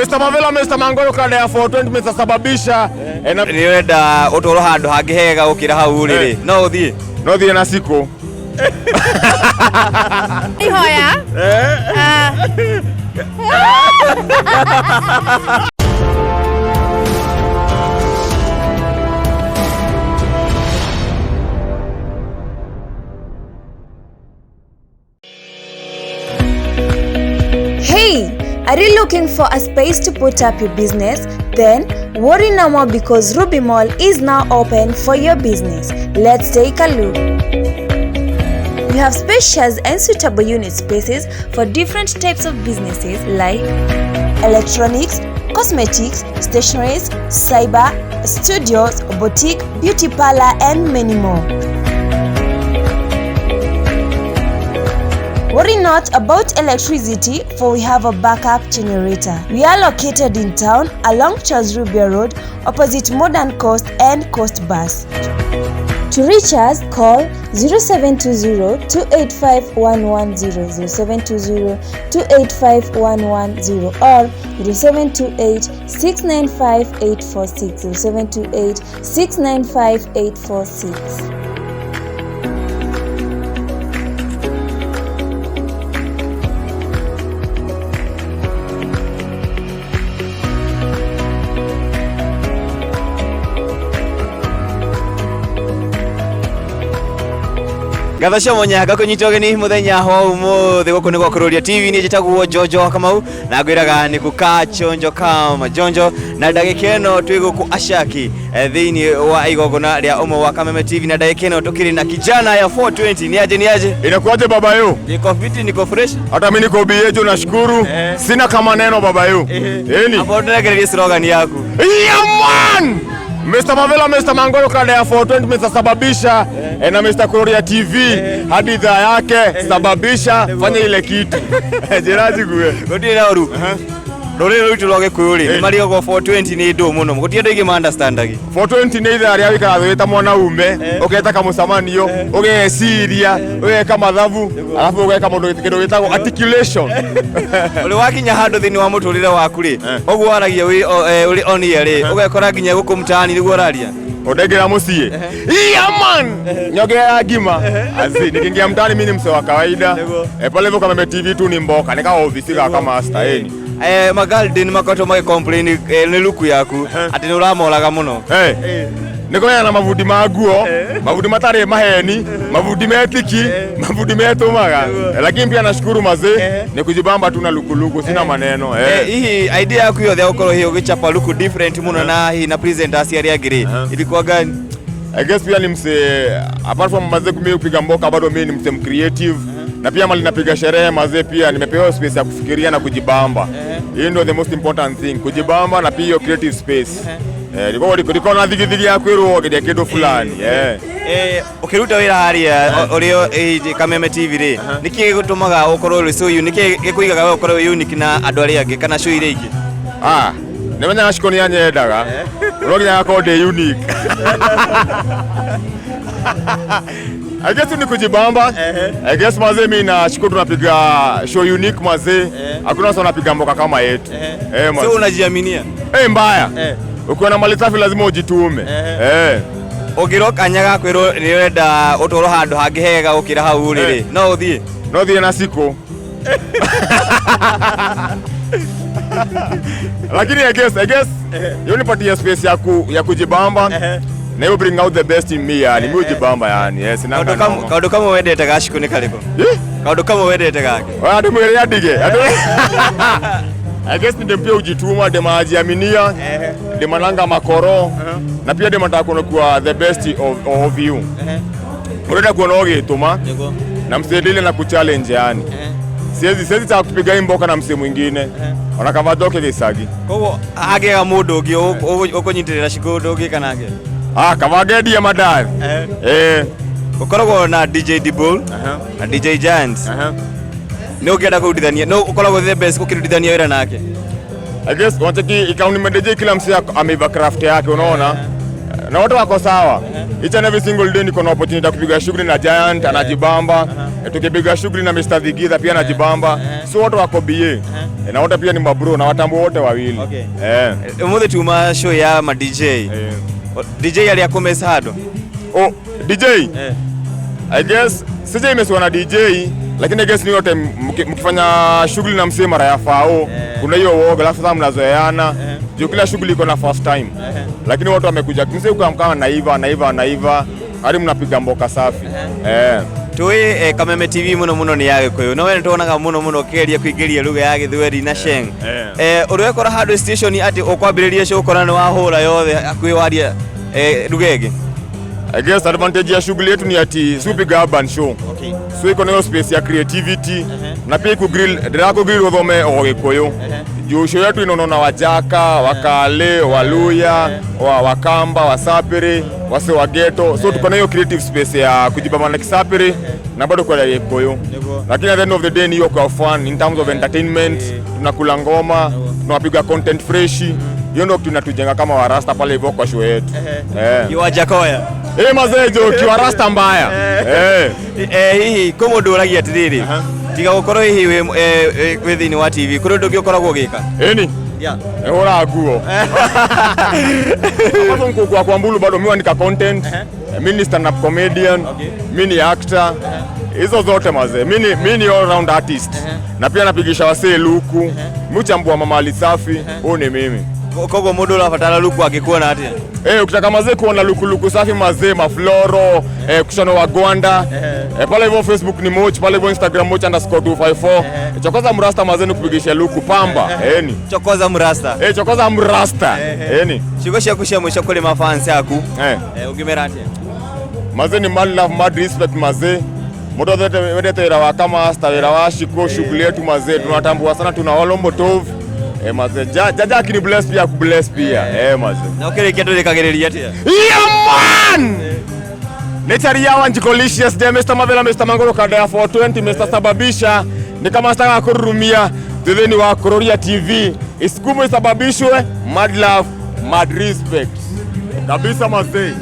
Mr. Mavela, Mr. Mangolo kada ya 420 Mr. Sababisha ni wenda utoro handu hangihega ukira hau riri no uthie na siko ihoya Hey, are you looking for a space to put up your business? Then worry no more because Ruby Mall is now open for your business. Let's take a look. We have spacious and suitable unit spaces for different types of businesses like electronics, cosmetics, stationeries, cyber, studios, boutique, beauty parlor, and many more. Worry not about electricity, for we have a backup generator. We are located in town along Charles Rubia Road, opposite Modern Coast and Coast Bus. To reach us, call 0720-285-110, 0720-285-110 or 0728-695-846, 0728-695-846. Gathasho monyaga kunyitoge ni muthenya ho umuthi guku ni gwa Kururia TV ni jitagwo Jojo Kamau na gwiraga ni kuka chonjo kama Jonjo na ndagika ino twiguku ashaki thiini wa igogona ria umwe wa Kameme TV na ndagika ino tukiri na kijana ya 420 ni aje inakuaje baba yo niko fiti niko fresh hata mimi niko biejo nashukuru sina kama neno baba yo hapo tunagereria slogan yako man Mr. Mavela, Mr. Mangolo kada ya 420 Mr. Sababisha na Mr. Kururia TV hadi idhaa yake Sababisha fanya ile kitu jiraji kuwe gotira oru rore rutu loge kuyuri ni mari go 420 ni ndo muno gutiende igi understand agi 420 ni idhaa ya wika weta mwana ume ogeta kama musamanio ogesiria ogeka mathabu alafu ogeka mundu kindo wetagwo articulation uri wakinya handu thini wa muturire waku ri ogwo aragia uri onia ri ogekora ginya guku mtaani niguo araria odegera musie man nyogea gima azi nikingia mtaani mimi ni mse wa kawaida pale hivyo kama TV tu ni mboka nika ofisi kama master eni magaldi ni makoto mai complain ni luku yaku ati ni uramoraga muno niko yana mavudi maguo mavudi matare maheni mavudi metiki mavudi metumaga lakini pia nashukuru mazee ni kujibamba tu na luku sina maneno hii idea yako yothe ukoro hiyo gichapa luku different muno na hii na presenters ya gire ilikuwa gani I guess pia ni mse apart from mazee kumie kupiga mboka bado mimi ni mse creative na pia mali napiga sherehe mazee pia nimepewa space ya kufikiria na kujibamba. Hiyo ndio the most important thing, kujibamba na pia creative space. Liko na dhigi ya kwero gede kido fulani. Ukiruta wira haria urio Kameme TV ri niki gutumaga ukorwo ri so unique gikuigaga ukorwo unique na andu aria angi kana show ire ingi nemenya nashikoni yanyedaga urogira yako de unique I guess ni kujibamba. I guess mazee mimi nashukuru tunapiga show unique mazee. Hakuna sana napiga mboka kama yetu. Mazee. So unajiaminia? Mbaya. Ukiwa na mali safi lazima ujitume. Ogiroka nyaga kwero ni wenda utoro handu hangihega ukira hau riri. No uthie na siko. Lakini I guess unipatia space ya kujibamba. Na you bring out the best in me yani mimi ujibamba yani kaudo kama wedete gashiko ni kaliko kaudo kama wedete gake wadi mwele ya dige I guess ndempia ujituma de majiaminia de mananga makoro na pia de mataka kuwa the best of you urenda kuona ogituma na msedile na kuchallenge yani siwezi ta kupiga imboka na mse mwingine onakava doke gisagi kowo agega mundu ungi ukunyitirira shikodo ungi kanage kavagedi ya madari ukoragwo na DJ Dibble na DJ Giants no genda kudithania no ukoragwo the best kukirudithania wira nake I guess wanataki ikauni manager kila mse ameiva craft yake unaona na wote wako sawa. Each and every single day niko na opportunity ya kupiga shughuli na Giant anajibamba, tukipiga shughuli na Mr. Vigitha pia anajibamba, so wote wako BA na wote pia ni mabro na watambo wote wawili. Umuthe tuma show ya ma DJ DJ ali akomesa hado DJ I guess sije imesiwa na DJ, lakini I guess ni yote mkifanya shughuli na msee mara ya fao kuna hiyo woga, alafu sasa mnazoeana juu kila shughuli iko na first time, lakini watu wamekuja msee kama naiva hadi mnapiga mboka safi. Tuwe Kameme TV muno ni yage koyo no wene tuonaga muno keria kuigeria lugha ya Githweri na Sheng urwekora hado station ati okwambiriria show korana wa hura yothe akwiwaria lugha igi. I guess advantage ya shughuli yetu ni ati supiga urban show. So iko na space ya creativity na pia grill udhome Ogikuyu. Juu show yetu inaona Wajaka, Wakale, Waluya, Wakamba, Wasapiri, wase wa ghetto. So tuko na hiyo creative space ya kujibamba na Kisapiri na bado kwa Ogikuyu. Lakini at the end of the day ni hiyo kwa fun in terms of entertainment, tunakula ngoma, tunapiga content fresh. Hiyo ndio tunatujenga kama warasta pale hivyo kwa show yetu. Iwajakoya mazee jo kiwa rasta mbaya. Hihi komoduragia atiriri tiga gukorwo hihi we thini wa TV kuri ndu gikoragwo gika eni hora nguo hapo mkuu kwa mbulu bado mimi nika content, mimi ni stand up comedian, mimi ni actor, hizo zote mazee mimi ni all round artist na pia napigisha wasee luku, mchambua mama safi ni mimi. Kogo mundu urabatara luku akikuona atia ukitaka mazee kuona luku safi mazee mafloro kushano wa Gwanda pale hivyo Facebook ni Moch, pale hivyo Instagram Moch_254 chokoza mrasta mazee kupigisha luku pamba chokoza mrasta chokoza mrasta shiko shakusha mwisho kule mafans yaku ugimera atia mazee ni mad love mad respect mazee moto zote wedete rawa kama asta rawa shiko shughuli yetu mazee tunatambua sana, tuna walombo tov mazee jaja kini bless pia kubless pia mazee na ukirikia tulikagiriria atia man nature ya Wanjiku licious de Mr. Mavela Mr. Mangoro kada 420 Mr. Sababisha ni kama staka kurumia theni wa Kururia TV isikumu isababishwe mad love mad respect kabisa mazee.